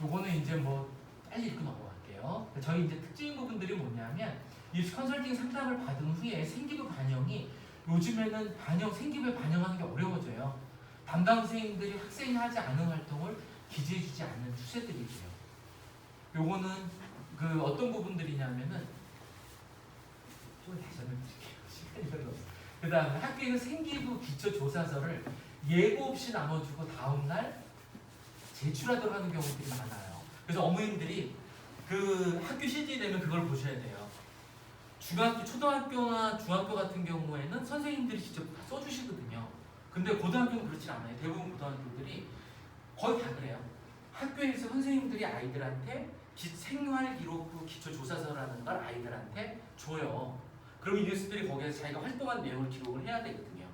요거는 이제 뭐 빨리 읽고 넘어갈게요. 저희 이제 특징 부분들이 뭐냐면 이 컨설팅 상담을 받은 후에 생기부 반영이 요즘에는 생기부에 반영하는 게 어려워져요. 담당 선생님들이 학생이 하지 않은 활동을 기재해주지 않는 추세들이고요. 요거는 그 어떤 부분들이냐면은 좀 설명드릴게요. 시간이 별로 없어요. 그 다음에 학교에서 생기부 기초조사서를 예고 없이 나눠주고 다음날 제출하도록 하는 경우들이 많아요. 그래서 어머님들이 그 학교 시즌이 되면 그걸 보셔야 돼요. 중학교, 초등학교나 중학교 같은 경우에는 선생님들이 직접 다 써주시거든요. 근데 고등학교는 그렇지 않아요. 대부분 고등학교들이 거의 다 그래요. 학교에서 선생님들이 아이들한테 생활 기록부 기초조사서라는 걸 아이들한테 줘요. 그러면 이 녀석들이 거기에서 자기가 활동한 내용을 기록을 해야 되거든요.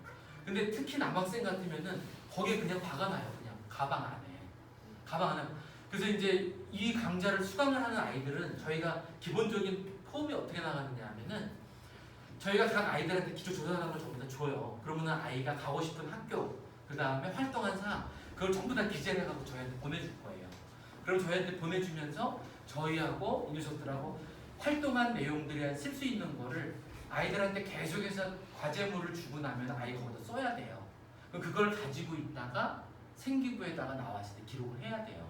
근데 특히 남학생 같으면은 거기에 그냥 박아놔요. 그냥 가방 안에. 그래서 이제 이 강좌를 수강을 하는 아이들은 저희가 기본적인 폼이 어떻게 나가느냐 하면은 저희가 각 아이들한테 기초조사서를 전부 다 줘요. 그러면은 아이가 가고 싶은 학교, 그 다음에 활동한 사항, 그걸 전부 다 기재를 해가지고 저희한테 보내줄 거예요. 그럼 저희한테 보내주면서 저희하고 이 녀석들하고 활동한 내용들에 쓸 수 있는 거를 아이들한테 계속해서 과제물을 주고 나면 아이가 거기다 써야 돼요. 그럼 그걸 가지고 있다가 생기부에다가 나왔을 때 기록을 해야 돼요.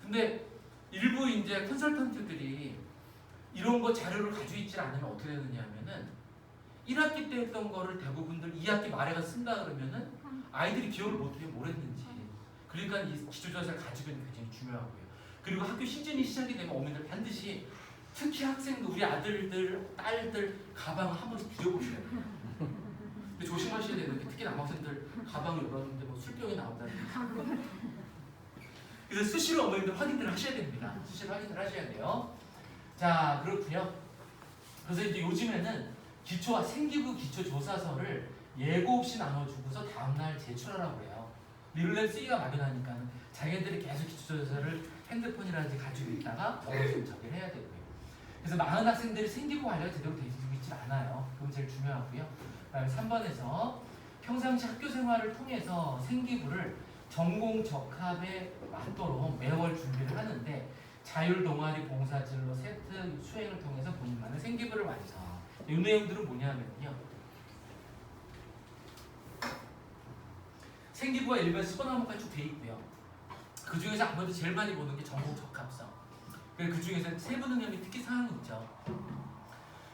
근데 일부 이제 컨설턴트들이 이런 거 자료를 가지고 있지 않으면 어떻게 되느냐 하면은 1학기 때 했던 거를 대부분들 2학기 말에 가서 쓴다 그러면은 아이들이 기억을 못해요. 뭘 했는지. 그러니까 이 기초조사를 가지고 있는 게 굉장히 중요하고요. 그리고 학교 시즌이 시작이 되면 어머니들 반드시 특히 학생들, 우리 아들들, 딸들 가방을 한 번씩 뒤져보셔야 돼요. 근데 조심하셔야 되는 게 특히 남학생들 가방을 열었는데 뭐 술병이 나온다는 거. 그래서 수시로 어머님들 확인을 하셔야 됩니다. 수시로 확인을 하셔야 돼요. 자, 그렇군요. 그래서 이제 요즘에는 생기부 기초조사서를 예고 없이 나눠주고서 다음날 제출하라고 해요. 리얼랩 쓰기가 막연하니까 자기들이 계속 기초조사서를 핸드폰이라든지 가지고 있다가 저기를 해야 되고요. 그래서 많은 학생들이 생기부 관리가 제대로 되고 있지 않아요. 그건 제일 중요하고요. 그다음에 3번에서 평상시 학교 생활을 통해서 생기부를 전공 적합에 맞도록 매월 준비를 하는데 자율 동아리 봉사진로 세트 수행을 통해서 본인만의 생기부를 완성. 이 내용들은 뭐냐면요. 생기부가 일반 15과목까지 쭉 돼 있고요. 그 중에서 아무래도 제일 많이 보는 게 전공 적합성. 그 중에서 세부 능력이 특기 사항이 있죠.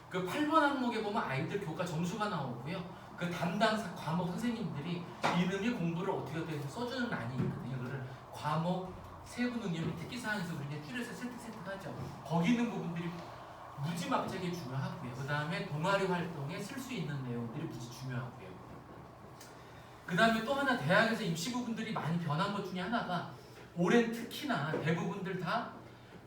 그 8번 항목에 보면 아이들 교과 점수가 나오고요. 그 담당 과목 선생님들이 이름의 공부를 어떻게 써주는 란이 있거든요. 그걸 과목 세부 능력 및 특기 사항에서 우리가 줄여서 세트하죠. 거기 있는 부분들이 무지막지하게 중요하고요. 그 다음에 동아리 활동에 쓸 수 있는 내용들이 무지 중요하고요. 그 다음에 또 하나 대학에서 입시 부분들이 많이 변한 것 중에 하나가 올해 특히나 대부분들 다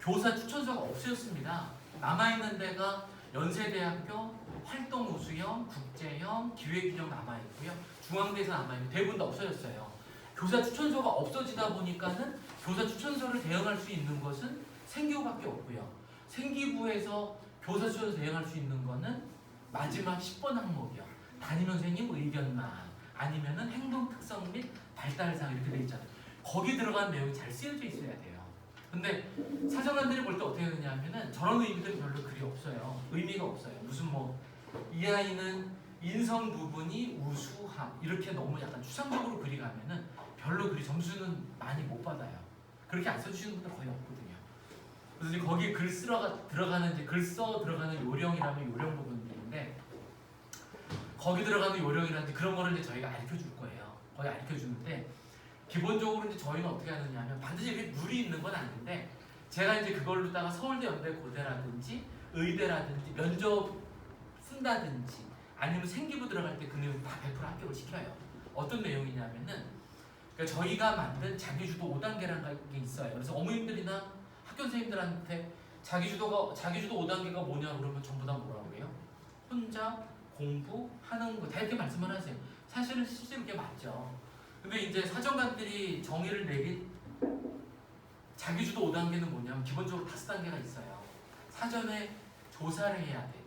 교사 추천서가 없어졌습니다. 남아있는 데가 연세대학교 활동 우수형, 국제형, 기획균형 남아있고요. 중앙대에서 남아있는 대부분 다 없어졌어요. 교사 추천서가 없어지다 보니까는 교사 추천서를 대응할 수 있는 것은 생기부밖에 없고요. 생기부에서 교사 추천서 대응할 수 있는 거는 마지막 10번 항목이요. 담임 선생님 의견만 아니면은 행동 특성 및 발달사항 이렇게 돼 있잖아요. 거기 들어간 내용이 잘 쓰여져 있어야 돼요. 근데 사정관들이 볼 때 어떻게 되냐면은 저런 의미들은 별로 그리 없어요. 의미가 없어요. 무슨 뭐 이 아이는 인성 부분이 우수함 이렇게 너무 약간 추상적으로 그리 가면은 별로 그리 점수는 많이 못 받아요. 그렇게 안 써주시는 분들 거의 없거든요. 그래서 이제 거기에 글 들어가는 이제 글 써 들어가는 요령이라면 요령 부분들인데 거기 들어가는 요령이라든지 그런 거를 이제 저희가 가르쳐 줄 거예요. 거의 가르쳐 주는데 기본적으로 이제 저희는 어떻게 하느냐 하면 반드시 이렇게 룰이 있는 건 아닌데 제가 이제 그걸로다가 서울대, 연대, 고대라든지 의대라든지 면접 쓴다든지 아니면 생기부 들어갈 때 그 내용 다 100% 합격을 시켜요. 어떤 내용이냐면은 그러니까 저희가 만든 자기주도 5단계라는 게 있어요. 그래서 어머님들이나 학교 선생님들한테 자기주도 5단계가 뭐냐 그러면 전부 다 뭐라고 해요? 혼자 공부하는 거 다 이렇게 말씀을 하세요. 사실은 실제로 그게 맞죠. 근데 이제 사정관들이 정의를 내린 자기주도 5단계는 뭐냐면 기본적으로 5단계가 있어요. 사전에 조사를 해야 돼.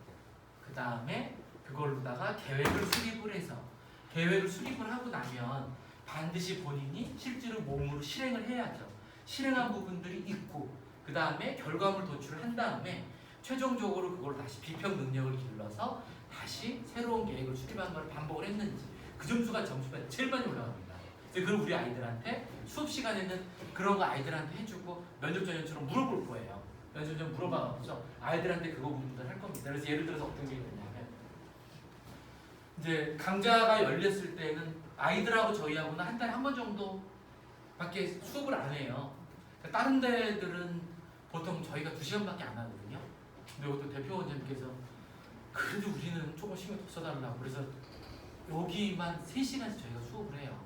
그 다음에 그걸로다가 계획을 수립을 해서 계획을 수립을 하고 나면 반드시 본인이 실제로 몸으로 실행을 해야죠. 실행한 부분들이 있고 그 다음에 결과물 도출을 한 다음에 최종적으로 그걸 다시 비평 능력을 길러서 다시 새로운 계획을 수립한 걸 반복을 했는지 그 점수가 제일 많이 올라갑니다. 그래서 그걸 우리 아이들한테 수업 시간에는 그런 거 아이들한테 해주고 면접 전형처럼 물어볼 거예요. 면접 전형 물어봐가지고 아이들한테 그거 부분들 할 겁니다. 그래서 예를 들어서 어떤 게 있냐면 이제 강좌가 열렸을 때는 아이들하고 저희하고는 한 달에 한 번 정도밖에 수업을 안 해요. 다른 데들은 보통 저희가 2시간밖에 안 하거든요. 근데 이것도 대표 원장님께서 그래도 우리는 조금 신경 더 써달라고 그래서 여기만 3시간씩 저희가 수업을 해요.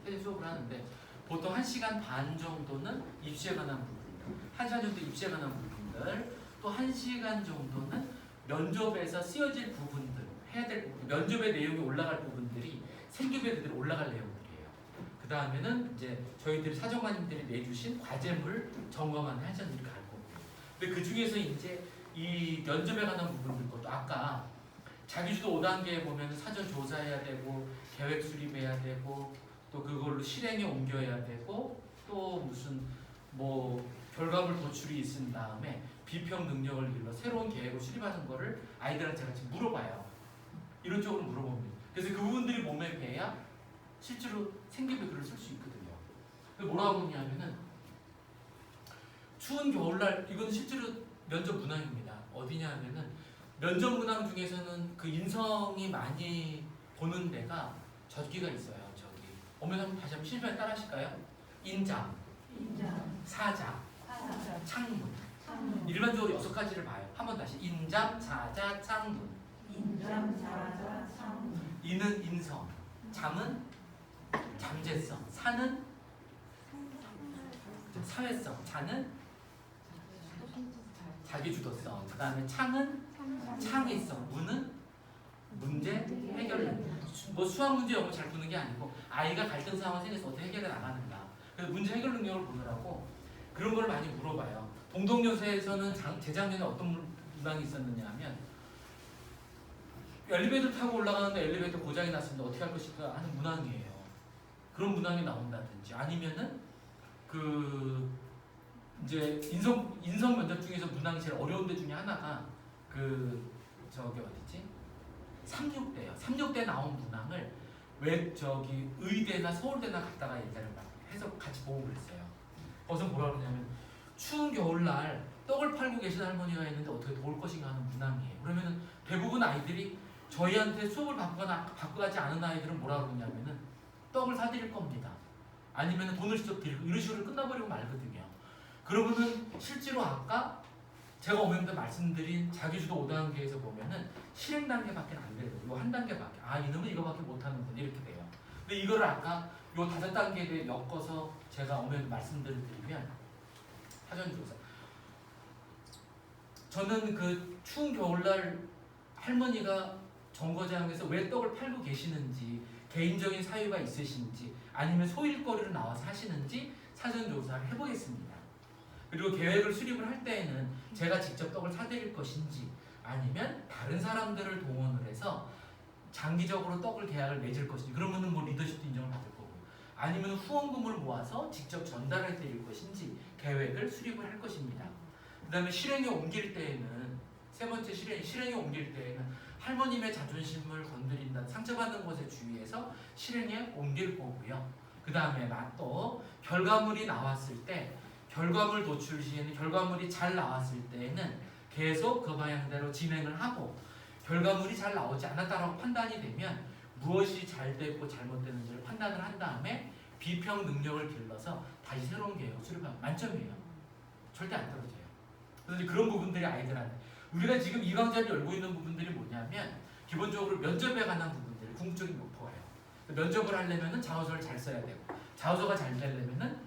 3시간 수업을 하는데 보통 1시간 반 정도는 입시에 관한 부분들 1시간 정도 입시에 관한 부분들 또 1시간 정도는 면접에서 쓰여질 부분들 해야 될 부분 면접의 내용이 올라갈 부분들이 생기부에 그대로 올라갈 내용들이에요. 그 다음에는 이제 저희들이 사정관님들이 내주신 과제물 점검하는 1시간 이렇게 갈 거고 근데 그 중에서 이제 이 면접에 관한 부분들 것도 아까 자기주도 5단계에 보면 사전 조사해야 되고 계획 수립해야 되고 또 그걸로 실행에 옮겨야 되고 또 무슨 뭐 결과물 도출이 있은 다음에 비평 능력을 길러 새로운 계획을 수립하는 거를 아이들한테 같이 물어봐요. 이런 쪽으로 물어봅니다. 그래서 그 부분들이 몸에 배야 실제로 생기부에 글을 쓸 수 있거든요. 뭐라고 하냐면은 추운 겨울날 이건 실제로 면접 문항입니다. 어디냐 하면은 면접 문항 중에서는 그 인성이 많이 보는 데가 저기가 있어요. 저기 어머니 한번 다시 한번 실패 따라 하실까요? 인장, 사자, 창문. 일반적으로 6가지를 봐요. 한번 다시 인장, 사자, 창문. 이는 인성, 잠은 잠재성, 사는 사회성, 자는 자기주도성, 그 다음에 창은 창의성, 문은 문제 해결 능력. 뭐 수학 문제 영어 잘 푸는 게 아니고 아이가 갈등 상황 생겨서 어떻게 해결해 나가는가. 그래서 문제 해결 능력을 보느라고 그런 걸 많이 물어봐요. 동덕여수에서는 재작년에 어떤 문항이 있었느냐 하면 엘리베이터 타고 올라가는데 엘리베이터 고장이 났습니다. 어떻게 할 것인가 하는 문항이에요. 그런 문항이 나온다든지 아니면은 그 이제 인성 면접 중에서 문항이 제일 어려운 데 중에 하나가 그 저기 어디지? 36대요. 36대 나온 문항을 왜 저기 의대나 서울대나 갔다가 예전에 막 해서 같이 보고 그랬어요. 거기서 뭐라 그러냐면 추운 겨울날 떡을 팔고 계신 할머니가 있는데 어떻게 도울 것인가 하는 문항이에요. 그러면은 대부분 아이들이 저희한테 수업을 받고 가지 않은 아이들은 뭐라 그러냐면은 떡을 사드릴 겁니다. 아니면 돈을 직접 드리고 이런 식으로 끝나버리고 말거든요. 그러면은 실제로 아까 제가 어머님한테 말씀드린 자기주도 5단계에서 보면은 실행 단계밖에 안 돼요. 요 한 단계밖에. 아 이놈은 이거밖에 못하는군 이렇게 돼요. 근데 이거를 아까 요 5단계에 엮어서 제가 어머님한테 말씀드리면 사전조사. 저는 그 추운 겨울날 할머니가 정거장에서 왜 떡을 팔고 계시는지 개인적인 사유가 있으신지 아니면 소일거리로 나와서 하시는지 사전조사를 해보겠습니다. 그리고 계획을 수립을 할 때에는 제가 직접 떡을 사드릴 것인지 아니면 다른 사람들을 동원을 해서 장기적으로 떡을 계약을 맺을 것인지 그러면은 뭐 리더십도 인정을 받을 거고 아니면 후원금을 모아서 직접 전달해 드릴 것인지 계획을 수립을 할 것입니다. 그 다음에 실행에 옮길 때에는 세 번째 실행에 옮길 때에는 할머님의 자존심을 건드린다 상처받는 것에 주의해서 실행에 옮길 거고요. 그 다음에 또 결과물이 나왔을 때 결과물 도출 시에는 결과물이 잘 나왔을 때에는 계속 그 방향대로 진행을 하고 결과물이 잘 나오지 않았다라고 판단이 되면 무엇이 잘 됐고 잘못됐는지를 판단을 한 다음에 비평 능력을 길러서 다시 새로운 계획을 수립하면 만점이에요. 절대 안 떨어져요. 그래서 그런 부분들이 아이들한테 우리가 지금 이 강좌를 열고 있는 부분들이 뭐냐면 기본적으로 면접에 관한 부분들 궁극적인 목표예요. 면접을 하려면 자소서를 잘 써야 되고 자소서가 잘 되려면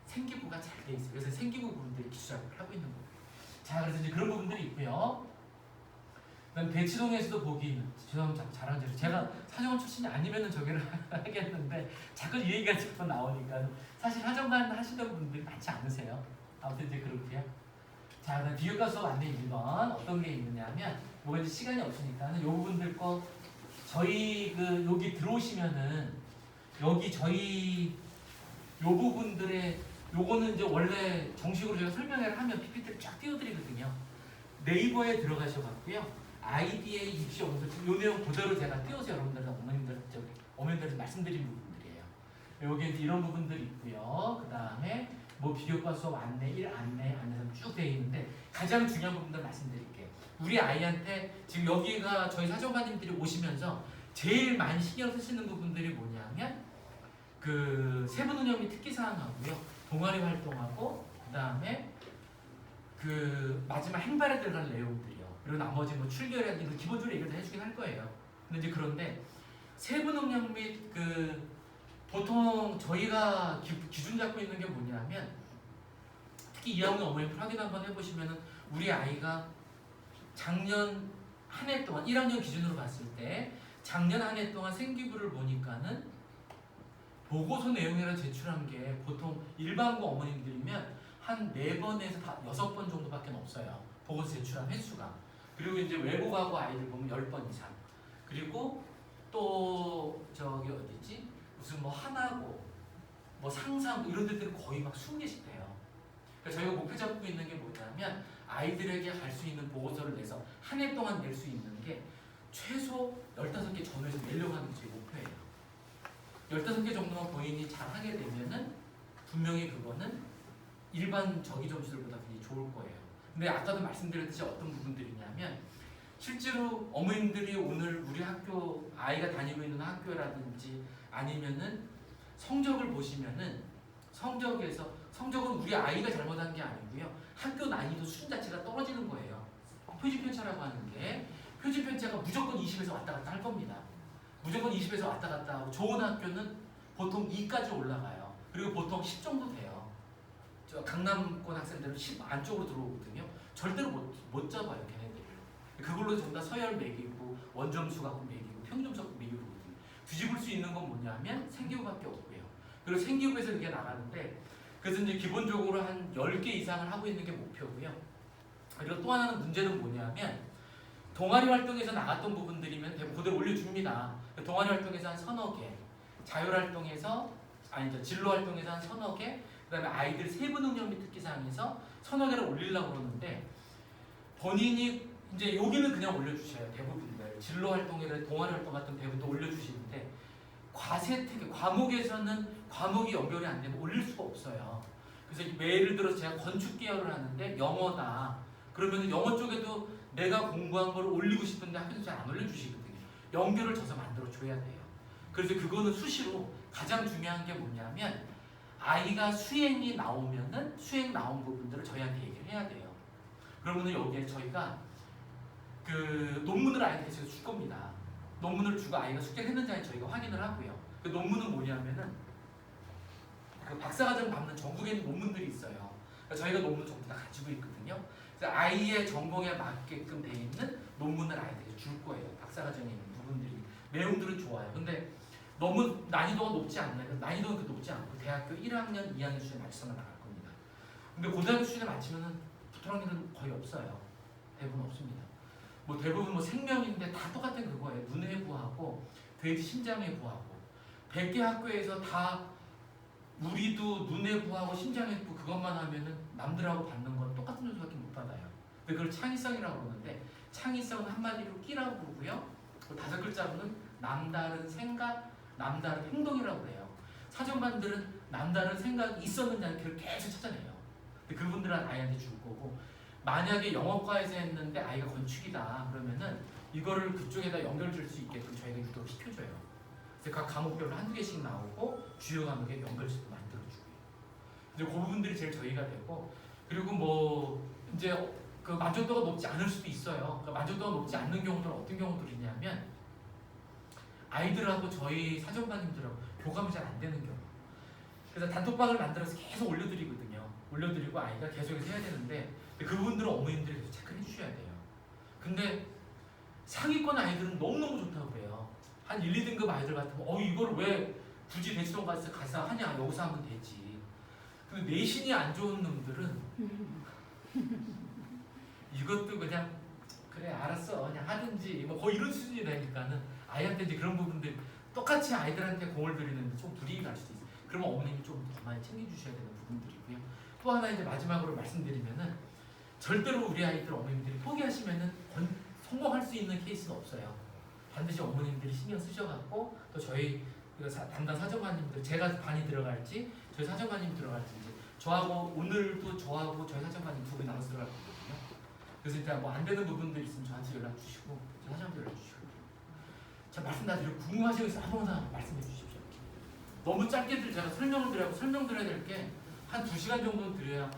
생기부가 잘 돼 있어요. 그래서 생기부 부분들이 기술작업을 하고 있는 거예요. 자, 그래서 이제 그런 부분들이 있고요. 그다음 대치동에서도 보기 있는 죄송합니다. 자랑 제가 사정원 출신이 아니면은 저기를 하겠는데 자꾸 이 얘기가 자꾸 나오니까 사실 사정관 하시던 분들이 많지 않으세요. 아무튼 이제 그렇고요. 자, 그다음 비교과 수업 안내 1번 어떤 게 있느냐면 뭐가 이제 시간이 없으니까는 요 부분들 거 저희 그 여기 들어오시면은 여기 저희 요 부분들의 요거는 이제 원래 정식으로 제가 설명을 하면 PPT를 쫙 띄워드리거든요. 네이버에 들어가셔갖고요. 아이디의 입시 영수 요 내용 그대로 제가 띄워서 여러분들 어머님들 말씀드린 부분들이에요. 여기 이제 이런 부분들이 있고요. 그 다음에 뭐 비교과 수업 안내 1 안내 3 쭉 되어 있는데 가장 중요한 부분들 말씀드릴게요. 우리 아이한테 지금 여기가 저희 사정관님들이 오시면서 제일 많이 신경 쓰시는 부분들이 뭐냐면 그 세부능력 및 특기사항하고요. 동아리 활동하고 그 다음에 그 마지막 행발에 들어갈 내용들이요. 그리고 나머지 뭐 출결이나 이런 기본적으로 얘기를 다 해주긴 할 거예요. 근데 이제 그런데 세부 능력 및 그 보통 저희가 기준 잡고 있는 게 뭐냐면 특히 2학년 어머님 확인 한번 해보시면은 우리 아이가 작년 한 해 동안 1학년 기준으로 봤을 때 작년 한 해 동안 생기부를 보니까는 보고서 내용이라 제출한 게 보통 일반고 어머님들이면 한 4번에서 6번 정도밖에 없어요. 보고서 제출한 횟수가. 그리고 이제 외국하고 아이들 보면 10번 이상. 그리고 또 저기 어디지? 무슨 뭐 하나고 뭐 상상 이런 데들은 거의 막 20개씩 돼요. 그러니까 저희가 목표 잡고 있는 게 뭐냐면 아이들에게 갈 수 있는 보고서를 내서 한 해 동안 낼 수 있는 게 최소 15개 전후에서 내려고 하는 게 저희 목표예요. 15개 정도만 본인이 잘 하게 되면은 분명히 그거는 일반 저기 점수들보다 굉장히 좋을 거예요. 근데 아까도 말씀드렸듯이 어떤 부분들이냐면 실제로 어머님들이 오늘 우리 학교 아이가 다니고 있는 학교라든지 아니면은 성적을 보시면은 성적은 우리 아이가 잘못한 게 아니고요. 학교 난이도 수준 자체가 떨어지는 거예요. 표준 편차라고 하는 게 표준 편차가 무조건 20에서 왔다 갔다 할 겁니다. 무조건 20에서 왔다 갔다 하고 좋은 학교는 보통 2까지 올라가요. 그리고 보통 10 정도 돼요. 저 강남권 학생들은 10 안쪽으로 들어오거든요. 절대로 못 잡아요, 걔네들을. 그걸로 전부 다 서열 매기고 원점수 갖고 매기고 평점수 갖고 매기고 그러거든요. 뒤집을 수 있는 건 뭐냐면 생기부밖에 없고요. 그리고 생기부에서 그게 나가는데 그래서 이제 기본적으로 한 10개 이상을 하고 있는 게 목표고요. 그리고 또 하나는 문제는 뭐냐면 동아리 활동에서 나갔던 부분들이면 대부분 그대로 올려줍니다. 동아리 활동에서 한 서너 개, 자율 활동에서 진로 활동에서 한 서너 개, 그다음에 아이들 세부 능력 및 특기사항에서 서너 개를 올리려고 그러는데 본인이 이제 여기는 그냥 올려주셔요. 대부분들 진로 활동이나 동아리 활동 같은 대부분 올려주시는데 과목에서는 과목이 연결이 안 되면 올릴 수가 없어요. 그래서 예를 들어서 제가 건축 계열을 하는데 영어다. 그러면 영어 쪽에도 내가 공부한 걸 올리고 싶은데 학교에서 잘 안 올려주시거든요. 연결을 져서 만들어줘야 돼요. 그래서 그거는 수시로 가장 중요한 게 뭐냐면 아이가 수행이 나오면은 수행 나온 부분들을 저희한테 얘기를 해야 돼요. 그러면은 여기에 저희가 그 논문을 아이한테 제가 줄 겁니다. 논문을 주고 아이가 숙제를 했는지 아닌지 저희가 확인을 하고요. 그 논문은 뭐냐면은 그 박사과정 받는 전국에 있는 논문들이 있어요. 그러니까 저희가 논문 전부 다 가지고 있거든요. 그래서 아이의 전공에 맞게끔 돼 있는 논문을 아이한테 줄 거예요. 박사과정에 있는 부분들이 내용들은 좋아요. 근데 너무 난이도가 높지 않나요? 난이도는 높지 않고 대학교 1학년, 2학년 수준에 맞춰서 나갈 겁니다. 근데 고등학교 수준에 맞추면은 붙어라는 일은 거의 없어요. 대부분 없습니다. 뭐 대부분 뭐 생명인데 다 똑같은 그거예요. 눈해부하고 돼지 심장해부하고 100개 학교에서 다 우리도 눈해부하고 심장해부 그것만 하면은 남들하고 받는 건 똑같은 점수밖에 못 받아요. 근데 그걸 창의성이라고 그러는데 창의성은 한마디로 끼라고 부르고요. 그 5글자로는 남다른 생각, 남다른 행동이라고 그래요. 사정관들은 남다른 생각이 있었는지 아닌지를 계속 찾아내요. 근데 그분들은 아이한테 줄 거고 만약에 영어과에서 했는데 아이가 건축이다 그러면은 이거를 그쪽에다 연결 줄 수 있게끔 저희가 유도를 시켜줘요. 그래서 각 과목별로 한두 개씩 나오고 주요 과목에 연결식도 만들어주고요. 이제 그 부분들이 제일 저희가 되고 그리고 뭐 이제 그 만족도가 높지 않을 수도 있어요. 그러니까 만족도가 높지 않는 경우들은 어떤 경우들이냐면 아이들하고 저희 사정관님들하고 교감이 잘 안 되는 경우. 그래서 단톡방을 만들어서 계속 올려드리거든요. 올려드리고 아이가 계속해서 해야 되는데 그분들은 어머님들이 계속 체크를 해주셔야 돼요. 근데 상위권 아이들은 너무너무 좋다고 그래요. 한 1, 2등급 아이들 같으면 이걸 왜 굳이 대치동 가서 하냐 여기서 하면 되지. 근데 내신이 안 좋은 놈들은 이것도 그냥 그래 알았어 그냥 하든지 뭐 거의 이런 수준이 되니까는 아이한테 이제 그런 부분들 똑같이 아이들한테 공을 들이는데 좀 불이익이 갈 수도 있어요. 그러면 어머님이 좀 더 많이 챙겨주셔야 되는 부분들이고요. 또 하나 이제 마지막으로 말씀드리면은 절대로 우리 아이들 어머님들이 포기하시면은 성공할 수 있는 케이스는 없어요. 반드시 어머님들이 신경 쓰셔갖고 또 저희 담당 사정관님들 제가 반이 들어갈지 저희 사정관님 들어갈지 이제 저하고 오늘도 저하고 저희 사정관님 두 분이 나눠서 들어갈 거거든요. 그래서 일단 뭐 안 되는 부분들 있으면 저한테 연락 주시고 저희 사정한테 연락 주시고 자 말씀 다 드리고 궁금하신 거 있으면 아무거나 말씀해 주십시오. 너무 짧게 제가 설명을 드려야 될 게 한 2시간 정도는 드려야